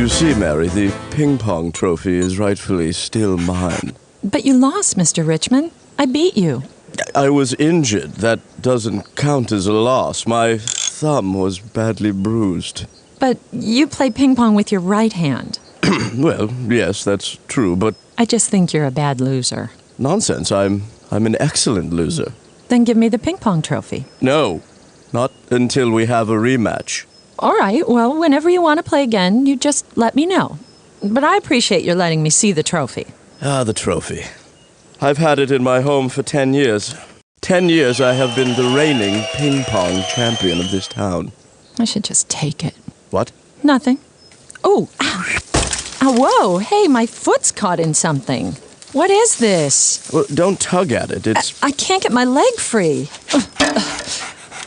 You see, Mary, the ping-pong trophy is rightfully still mine. But you lost, Mr. Richmond. I beat you. I was injured. That doesn't count as a loss. My thumb was badly bruised. But you play ping-pong with your right hand. Well, yes, that's true, but... I just think you're a bad loser. Nonsense. I'm an excellent loser. Then give me the ping-pong trophy. No, not until we have a rematch. All right, well, whenever you want to play again, you just let me know. But I appreciate your letting me see the trophy. Ah, the trophy. I've had it in my home for 10 years. 10 years I have been the reigning ping-pong champion of this town. I should just take it. What? Nothing. Oh, ow. Oh, whoa, hey, my foot's caught in something. What is this? Well, don't tug at it. It's... I can't get my leg free.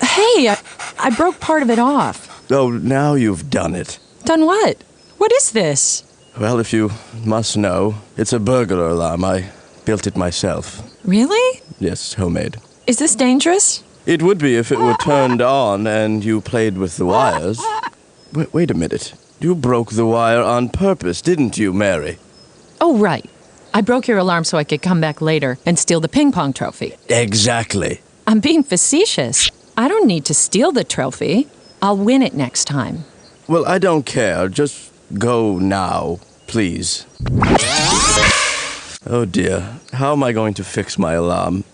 Hey, I broke part of it off. Oh, now you've done it. Done what? What is this? Well, if you must know, it's a burglar alarm. I built it myself. Really? Yes, homemade. Is this dangerous? It would be if it were turned on and you played with the wires. Wait a minute. You broke the wire on purpose, didn't you, Mary? Oh, right. I broke your alarm so I could come back later and steal the ping-pong trophy. Exactly. I'm being facetious. I don't need to steal the trophy. I'll win it next time. Well, I don't care. Just go now, please. Oh, dear. How am I going to fix my alarm?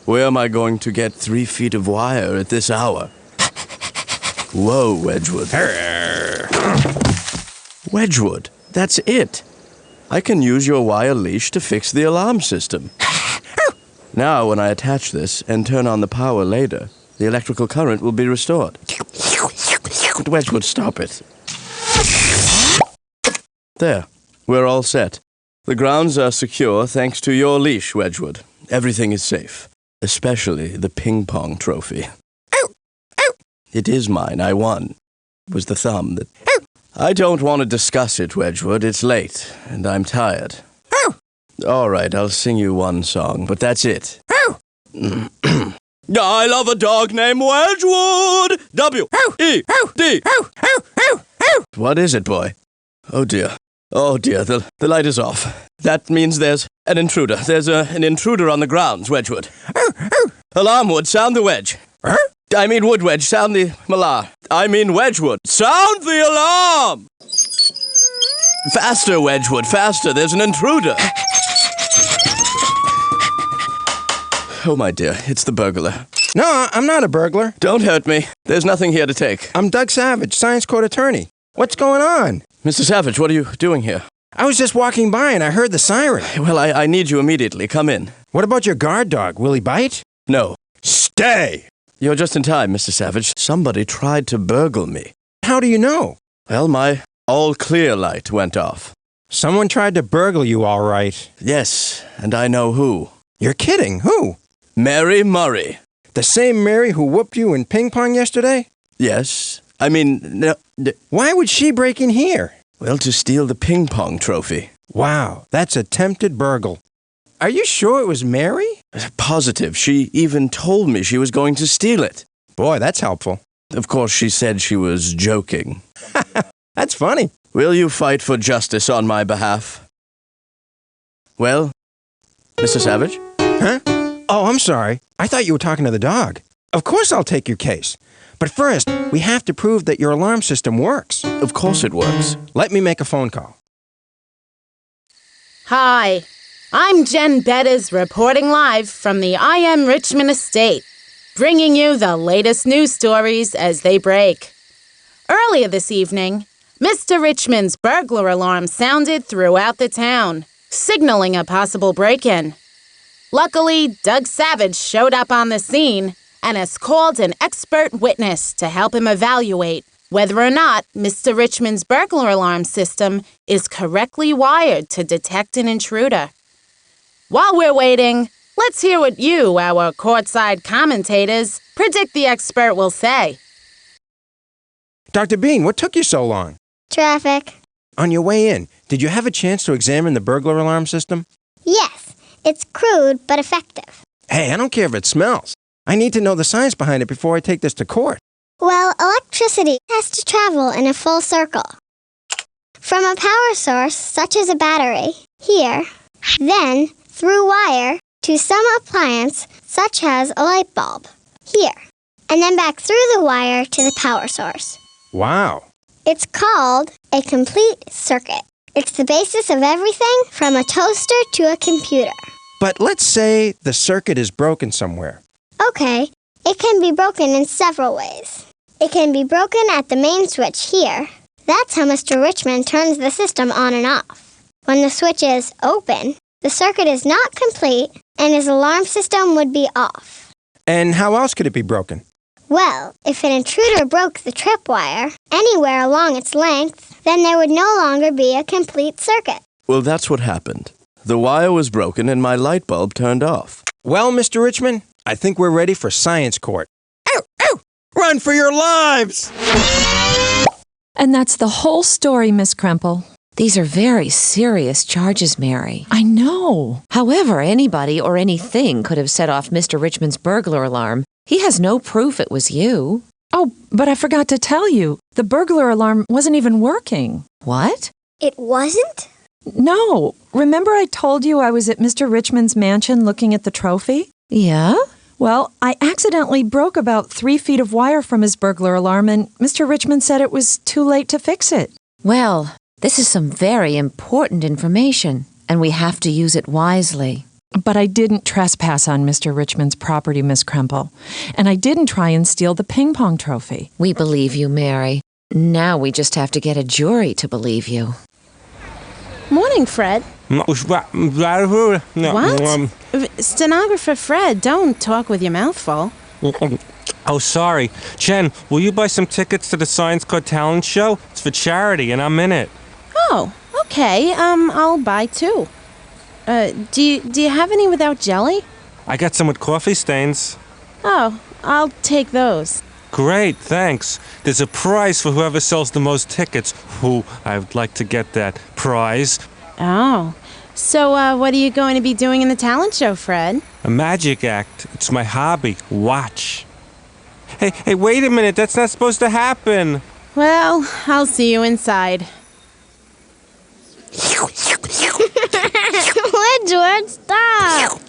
Where am I going to get 3 feet of wire at this hour? Whoa, Wedgwood. Wedgwood, that's it. I can use your wire leash to fix the alarm system. Now, when I attach this and turn on the power later, the electrical current will be restored. Wedgwood, stop it. There, we're all set. The grounds are secure thanks to your leash, Wedgwood. Everything is safe, especially the ping-pong trophy. It is mine. I won. It was the thumb that... I don't want to discuss it, Wedgwood. It's late, and I'm tired. All right, I'll sing you one song, but that's it. I love a dog named Wedgwood! W-E-D! What is it, boy? Oh, dear. Oh, dear, the light is off. That means there's an intruder. There's an intruder on the grounds, Wedgwood. Alarm Wood, sound the wedge. I mean Wood Wedge, sound the malar. I mean Wedgwood, sound the alarm! Faster, Wedgwood, faster, there's an intruder. Oh, my dear, it's the burglar. No, I'm not a burglar. Don't hurt me. There's nothing here to take. I'm Doug Savage, Science Court attorney. What's going on? Mr. Savage, what are you doing here? I was just walking by and I heard the siren. Well, I need you immediately. Come in. What about your guard dog? Will he bite? No. Stay! You're just in time, Mr. Savage. Somebody tried to burgle me. How do you know? Well, my all-clear light went off. Someone tried to burgle you, all right. Yes, and I know who. You're kidding. Who? Mary Murray. The same Mary who whooped you in ping pong yesterday? Yes. I mean, no... Why would she break in here? Well, to steal the ping-pong trophy. Wow, that's attempted burgle. Are you sure it was Mary? Positive. She even told me she was going to steal it. Boy, that's helpful. Of course, she said she was joking. That's funny. Will you fight for justice on my behalf? Well, Mr. Savage? Huh? Oh, I'm sorry. I thought you were talking to the dog. Of course I'll take your case. But first, we have to prove that your alarm system works. Of course it works. Let me make a phone call. Hi, I'm Jen Bettis reporting live from the I Am Richmond estate, bringing you the latest news stories as they break. Earlier this evening, Mr. Richmond's burglar alarm sounded throughout the town, signaling a possible break-in. Luckily, Doug Savage showed up on the scene and has called an expert witness to help him evaluate whether or not Mr. Richmond's burglar alarm system is correctly wired to detect an intruder. While we're waiting, let's hear what you, our courtside commentators, predict the expert will say. Dr. Bean, what took you so long? Traffic. On your way in, did you have a chance to examine the burglar alarm system? Yes, it's crude but effective. Hey, I don't care if it smells. I need to know the science behind it before I take this to court. Well, electricity has to travel in a full circle. from a power source such as a battery, here, then through wire to some appliance such as a light bulb, here, and then back through the wire to the power source. Wow. It's called a complete circuit. It's the basis of everything from a toaster to a computer. But let's say the circuit is broken somewhere. Okay, it can be broken in several ways. It can be broken at the main switch here. That's how Mr. Richmond turns the system on and off. When the switch is open, the circuit is not complete and his alarm system would be off. And how else could it be broken? Well, if an intruder broke the tripwire anywhere along its length, then there would no longer be a complete circuit. Well, that's what happened. The wire was broken and my light bulb turned off. Well, Mr. Richmond, I think we're ready for science court. Ow! Ow! Run for your lives! And that's the whole story, Miss Kremple. These are very serious charges, Mary. I know. However, anybody or anything could have set off Mr. Richmond's burglar alarm. He has no proof it was you. Oh, but I forgot to tell you. The burglar alarm wasn't even working. What? It wasn't? No. Remember I told you I was at Mr. Richmond's mansion looking at the trophy? Yeah? Well, I accidentally broke about 3 feet of wire from his burglar alarm, and Mr. Richmond said it was too late to fix it. Well, this is some very important information, and we have to use it wisely. But I didn't trespass on Mr. Richmond's property, Miss Kremple. And I didn't try and steal the ping pong trophy. We believe you, Mary. Now we just have to get a jury to believe you. Morning, Fred. What? Stenographer Fred, don't talk with your mouth full. Oh, sorry. Jen, will you buy some tickets to the Science Court Talent Show? It's for charity, and I'm in it. Oh, okay. I'll buy 2. Do you have any without jelly? I got some with coffee stains. Oh, I'll take those. Great, thanks. There's a prize for whoever sells the most tickets. Ooh, I'd like to get that prize. Oh. So, what are you going to be doing in the talent show, Fred? A magic act. It's my hobby. Watch. Hey, wait a minute. That's not supposed to happen. Well, I'll see you inside. Woodward, stop!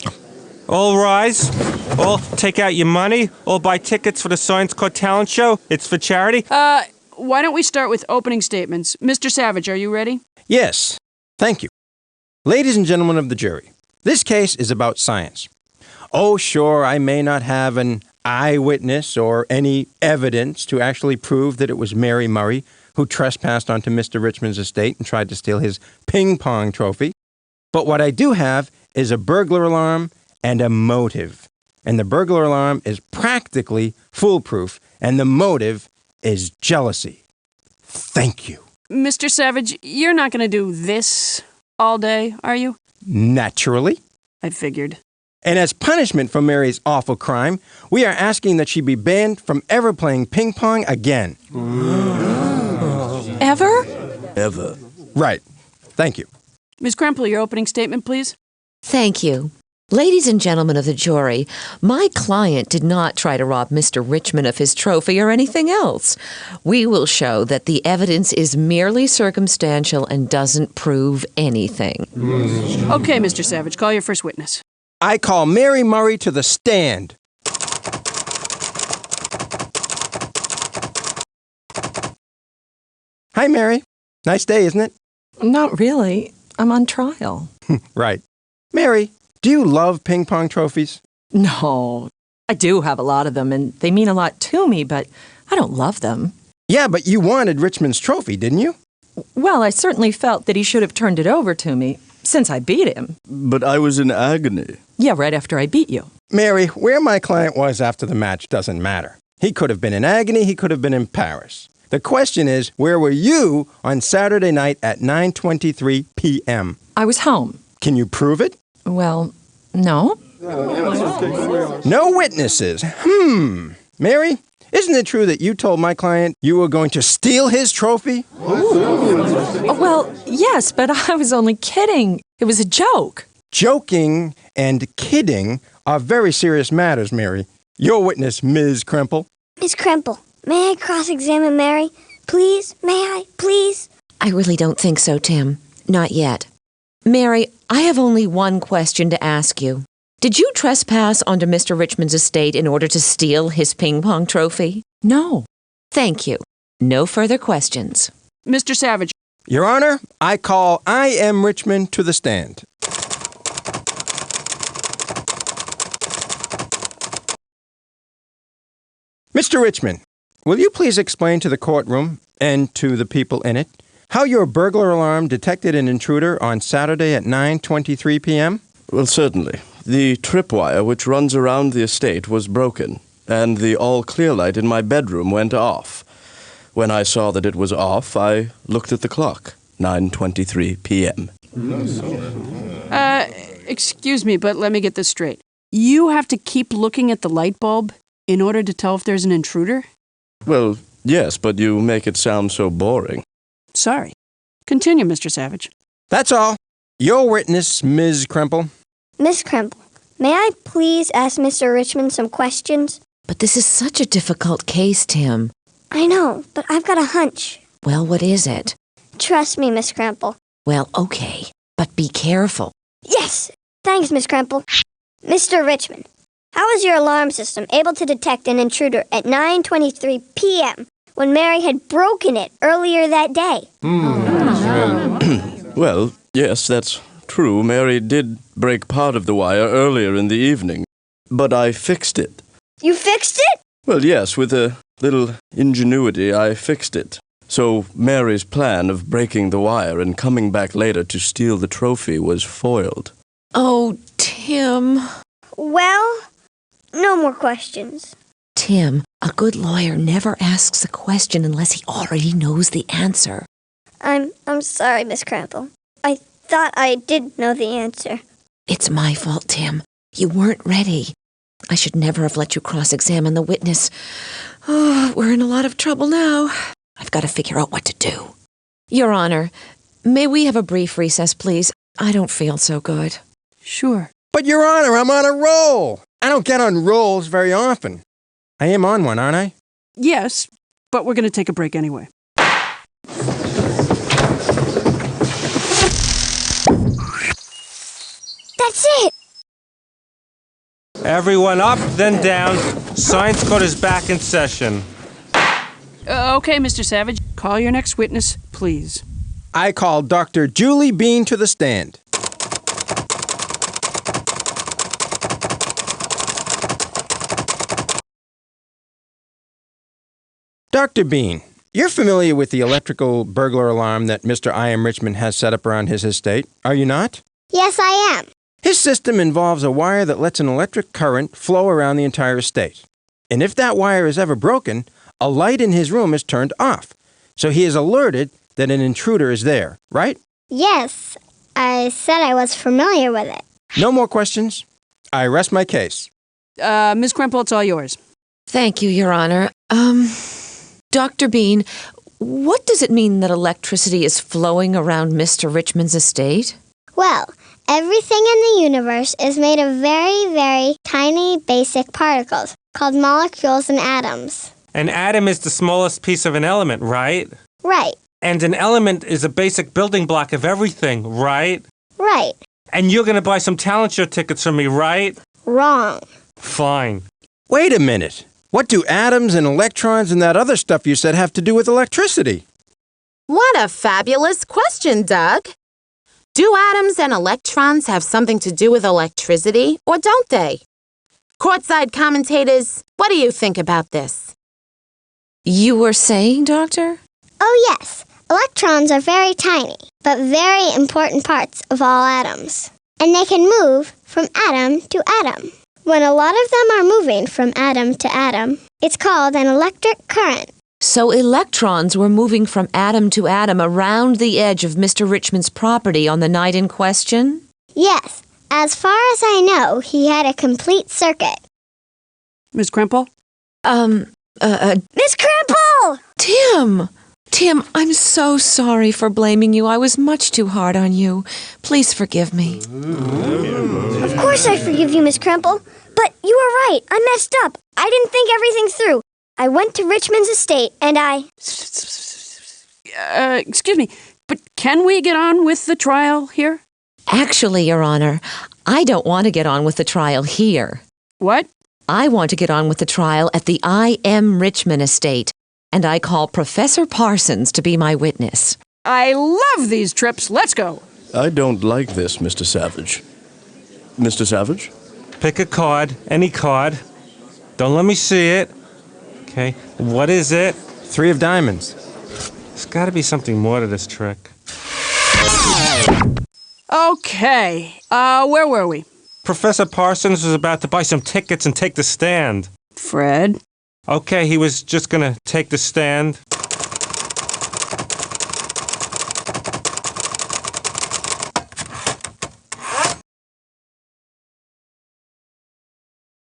All rise. All take out your money. All buy tickets for the Science Court Talent Show. It's for charity. Why don't we start with opening statements? Mr. Savage, are you ready? Yes, thank you. Ladies and gentlemen of the jury, this case is about science. Oh, sure, I may not have an eyewitness or any evidence to actually prove that it was Mary Murray who trespassed onto Mr. Richmond's estate and tried to steal his ping pong trophy. But what I do have is a burglar alarm and a motive. And the burglar alarm is practically foolproof, and the motive is jealousy. Thank you. Mr. Savage, you're not going to do this all day, are you? Naturally. I figured. And as punishment for Mary's awful crime, we are asking that she be banned from ever playing ping pong again. Ever? Ever. Right. Thank you. Ms. Kremple, your opening statement, please. Thank you. Ladies and gentlemen of the jury, my client did not try to rob Mr. Richmond of his trophy or anything else. We will show that the evidence is merely circumstantial and doesn't prove anything. Okay, Mr. Savage, call your first witness. I call Mary Murray to the stand. Hi, Mary. Nice day, isn't it? Not really. I'm on trial. Right. Mary, do you love ping pong trophies? No. I do have a lot of them, and they mean a lot to me, but I don't love them. Yeah, but you wanted Richmond's trophy, didn't you? Well, I certainly felt that he should have turned it over to me, since I beat him. But I was in agony. Yeah, right after I beat you. Mary, where my client was after the match doesn't matter. He could have been in agony, he could have been in Paris. The question is, where were you on Saturday night at 9:23 p.m.? I was home. Can you prove it? Well, no. No witnesses. Mary, isn't it true that you told my client you were going to steal his trophy? Well, yes, but I was only kidding. It was a joke. Joking and kidding are very serious matters, Mary. Your witness, Ms. Kremple. Miss Kremple, may I cross-examine Mary? Please? May I? Please? I really don't think so, Tim. Not yet. Mary, I have only one question to ask you. Did you trespass onto Mr. Richmond's estate in order to steal his ping pong trophy? No. Thank you. No further questions. Mr. Savage, Your Honor, I call I.M. Richmond to the stand. Mr. Richmond, will you please explain to the courtroom and to the people in it how your burglar alarm detected an intruder on Saturday at 9:23 p.m.? Well, certainly. The tripwire which runs around the estate was broken, and the all-clear light in my bedroom went off. When I saw that it was off, I looked at the clock. 9:23 p.m. excuse me, but let me get this straight. You have to keep looking at the light bulb in order to tell if there's an intruder? Well, yes, but you make it sound so boring. Sorry. Continue, Mr. Savage. That's all. Your witness, Ms. Kremple. Miss Kremple, may I please ask Mr. Richmond some questions? But this is such a difficult case, Tim. I know, but I've got a hunch. Well, what is it? Trust me, Miss Kremple. Well, okay, but be careful. Yes! Thanks, Miss Kremple. Mr. Richmond, how was your alarm system able to detect an intruder at 9:23 p.m. when Mary had broken it earlier that day? Well, yes, that's true. Mary did break part of the wire earlier in the evening, but I fixed it. You fixed it? Well, yes, with a little ingenuity, I fixed it. So Mary's plan of breaking the wire and coming back later to steal the trophy was foiled. Oh, Tim. Well, no more questions. Tim, a good lawyer never asks a question unless he already knows the answer. I'm sorry, Miss Kremple. I thought I did know the answer. It's my fault, Tim. You weren't ready. I should never have let you cross-examine the witness. Oh, we're in a lot of trouble now. I've got to figure out what to do. Your Honor, may we have a brief recess, please? I don't feel so good. Sure. But, Your Honor, I'm on a roll. I don't get on rolls very often. I am on one, aren't I? Yes, but we're going to take a break anyway. That's it! Everyone up, then down. Science Court is back in session. Okay, Mr. Savage, call your next witness, please. I call Dr. Julie Bean to the stand. Dr. Bean, you're familiar with the electrical burglar alarm that Mr. I.M. Richmond has set up around his estate, are you not? Yes, I am. His system involves a wire that lets an electric current flow around the entire estate. And if that wire is ever broken, a light in his room is turned off. So he is alerted that an intruder is there, right? Yes, I said I was familiar with it. No more questions. I rest my case. Ms. Kremple, it's all yours. Thank you, Your Honor. Dr. Bean, what does it mean that electricity is flowing around Mr. Richmond's estate? Well, everything in the universe is made of very, very tiny basic particles called molecules and atoms. An atom is the smallest piece of an element, right? Right, And an element is a basic building block of everything, right? right, And you're going to buy some talent show tickets from me, right? wrong. Fine. Wait a minute. What do atoms and electrons and that other stuff you said have to do with electricity? What a fabulous question, Doug. Do atoms and electrons have something to do with electricity, or don't they? Courtside commentators, what do you think about this? You were saying, Doctor? Oh, yes. Electrons are very tiny, but very important parts of all atoms. And they can move from atom to atom. When a lot of them are moving from atom to atom, it's called an electric current. So electrons were moving from atom to atom around the edge of Mr. Richmond's property on the night in question? Yes, as far as I know, he had a complete circuit. Ms. Kremple? Miss Kremple! Tim, I'm so sorry for blaming you. I was much too hard on you. Please forgive me. Of course I forgive you, Miss Kremple. But you were right. I messed up. I didn't think everything through. I went to Richmond's estate and I... excuse me, but can we get on with the trial here? Actually, Your Honor, I don't want to get on with the trial here. What? I want to get on with the trial at the I.M. Richmond estate, and I call Professor Parsons to be my witness. I love these trips. Let's go. I don't like this, Mr. Savage. Mr. Savage? Pick a card, any card. Don't let me see it. Okay, what is it? 3 of diamonds. There's got to be something more to this trick. Okay, where were we? Professor Parsons was about to buy some tickets and take the stand. Fred? Okay, he was just gonna take the stand.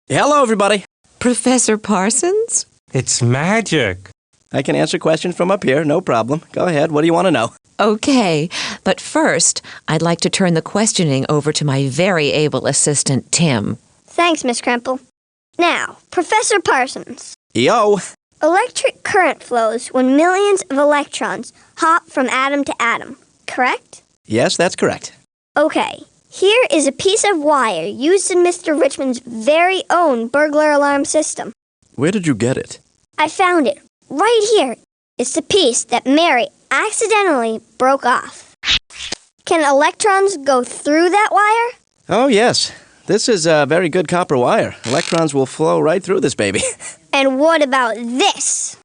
Hello, everybody. Professor Parsons? It's magic. I can answer questions from up here, no problem. Go ahead, what do you want to know? Okay, but first, I'd like to turn the questioning over to my very able assistant, Tim. Thanks, Miss Kremple. Now, Professor Parsons. Yo! Electric current flows when millions of electrons hop from atom to atom, correct? Yes, that's correct. Okay, here is a piece of wire used in Mr. Richmond's very own burglar alarm system. Where did you get it? I found it right here. It's the piece that Mary accidentally broke off. Can electrons go through that wire? Oh, yes. This is a very good copper wire. Electrons will flow right through this baby. And what about this?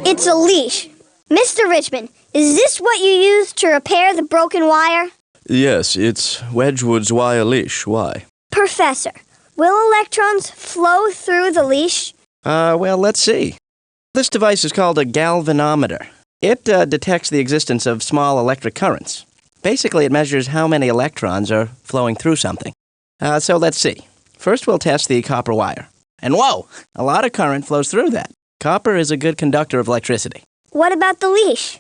It's a leash. Mr. Richmond, is this what you used to repair the broken wire? Yes, it's Wedgwood's wire leash. Why? Professor, will electrons flow through the leash? Well, let's see. This device is called a galvanometer. It detects the existence of small electric currents. Basically, it measures how many electrons are flowing through something. So let's see. First, we'll test the copper wire. And whoa, a lot of current flows through that. Copper is a good conductor of electricity. What about the leash?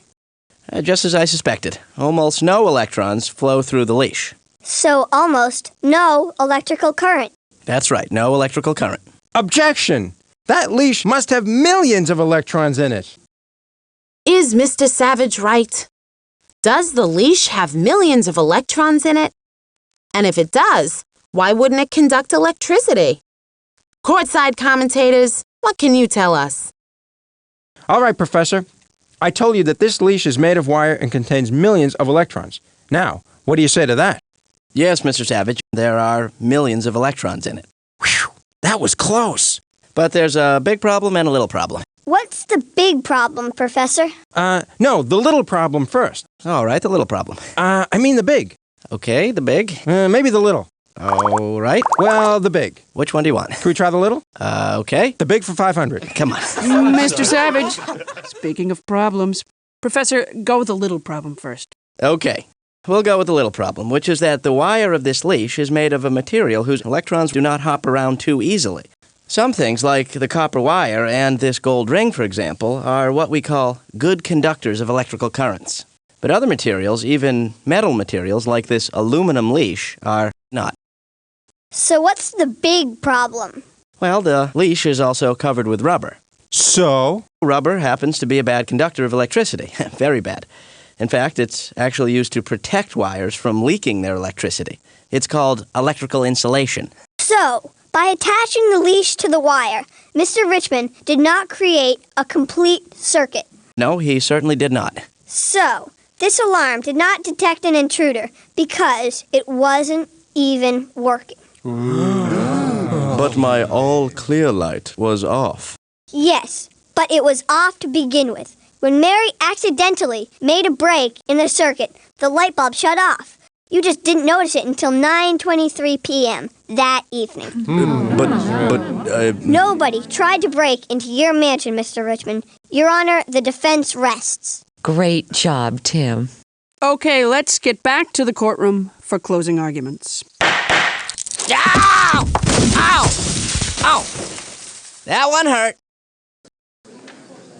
Just as I suspected. Almost no electrons flow through the leash. So almost no electrical current. That's right, no electrical current. Objection! That leash must have millions of electrons in it. Is Mr. Savage right? Does the leash have millions of electrons in it? And if it does, why wouldn't it conduct electricity? Courtside commentators, what can you tell us? All right, Professor. I told you that this leash is made of wire and contains millions of electrons. Now, what do you say to that? Yes, Mr. Savage, there are millions of electrons in it. Whew, that was close. But there's a big problem and a little problem. What's the big problem, Professor? No, the little problem first. All right, the little problem. I mean the big. Okay, the big. Maybe the little. All right. Well, the big. Which one do you want? Can we try the little? Okay. The big for 500. Come on. Mr. Savage, speaking of problems, Professor, go with the little problem first. Okay. We'll go with the little problem, which is that the wire of this leash is made of a material whose electrons do not hop around too easily. Some things, like the copper wire and this gold ring, for example, are what we call good conductors of electrical currents. But other materials, even metal materials like this aluminum leash, are not. So what's the big problem? Well, the leash is also covered with rubber. So? Rubber happens to be a bad conductor of electricity. Very bad. In fact, it's actually used to protect wires from leaking their electricity. It's called electrical insulation. So, by attaching the leash to the wire, Mr. Richmond did not create a complete circuit. No, he certainly did not. So, this alarm did not detect an intruder because it wasn't even working. But my all-clear light was off. Yes, but it was off to begin with. When Mary accidentally made a break in the circuit, the light bulb shut off. You just didn't notice it until 9:23 p.m. that evening. Nobody tried to break into your mansion, Mr. Richmond. Your Honor, the defense rests. Great job, Tim. Okay, let's get back to the courtroom for closing arguments. Ow! Ow! Ow! That one hurt.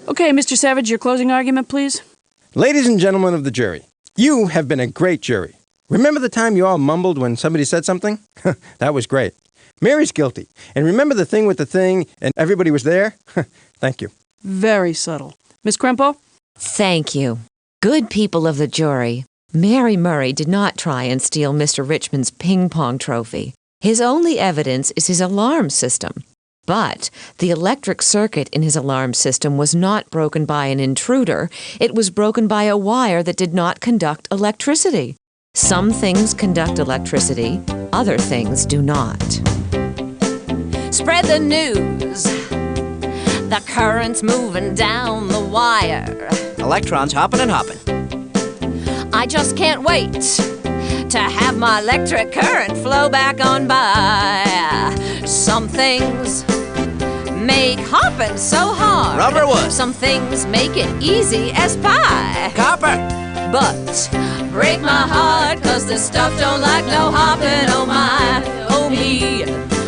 Okay, Mr. Savage, your closing argument, please. Ladies and gentlemen of the jury, you have been a great jury. Remember the time you all mumbled when somebody said something? That was great. Mary's guilty. And remember the thing with the thing and everybody was there? Thank you. Very subtle. Miss Krempo? Thank you. Good people of the jury, Mary Murray did not try and steal Mr. Richmond's ping-pong trophy. His only evidence is his alarm system. But the electric circuit in his alarm system was not broken by an intruder. It was broken by a wire that did not conduct electricity. Some things conduct electricity, other things do not. Spread the news. The current's moving down the wire. Electrons hopping and hopping. I just can't wait to have my electric current flow back on by. Some things make hopping so hard. Rubber wood. Some things make it easy as pie. Copper. But break my heart, 'cause this stuff don't like no hopping. Oh my, oh me.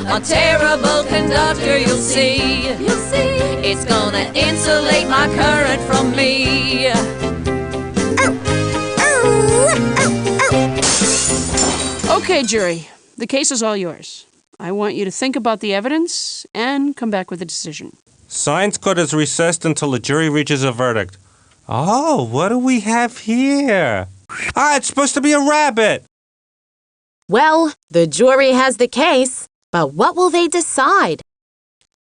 A terrible conductor, you'll see. You'll see. It's gonna insulate my current from me. Okay, jury. The case is all yours. I want you to think about the evidence and come back with a decision. Science court is recessed until the jury reaches a verdict. Oh, what do we have here? Ah, it's supposed to be a rabbit. Well, the jury has the case, but what will they decide?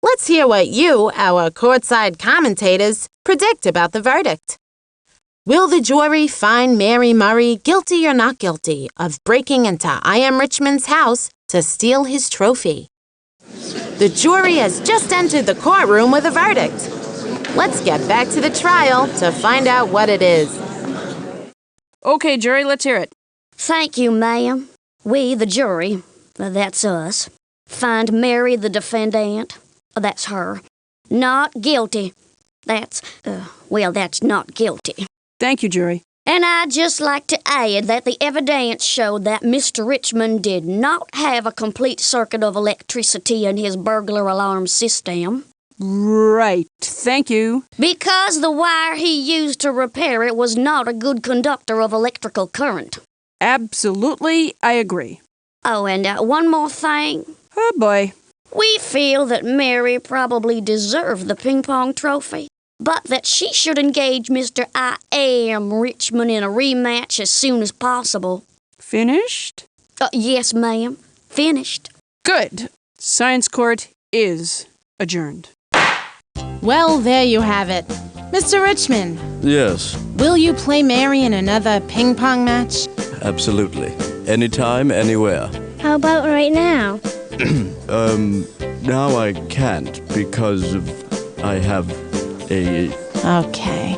Let's hear what you, our courtside commentators, predict about the verdict. Will the jury find Mary Murray guilty or not guilty of breaking into I Am Richmond's house to steal his trophy? The jury has just entered the courtroom with a verdict. Let's get back to the trial to find out what it is. Okay, jury, let's hear it. Thank you, ma'am. We, the jury, that's us, find Mary, the defendant, that's her, not guilty. That's not guilty. Thank you, jury. And I'd just like to add that the evidence showed that Mr. Richmond did not have a complete circuit of electricity in his burglar alarm system. Right. Thank you. Because the wire he used to repair it was not a good conductor of electrical current. Absolutely, I agree. Oh, and one more thing. Oh, boy. We feel that Mary probably deserved the ping-pong trophy, but that she should engage Mr. I Am Richmond in a rematch as soon as possible. Finished? Yes, ma'am. Finished. Good. Science court is adjourned. Well, there you have it. Mr. Richmond, Yes, will you play Mary in another ping-pong match? absolutely. Anytime, anywhere. How about right now? Now I can't because I have a... Okay.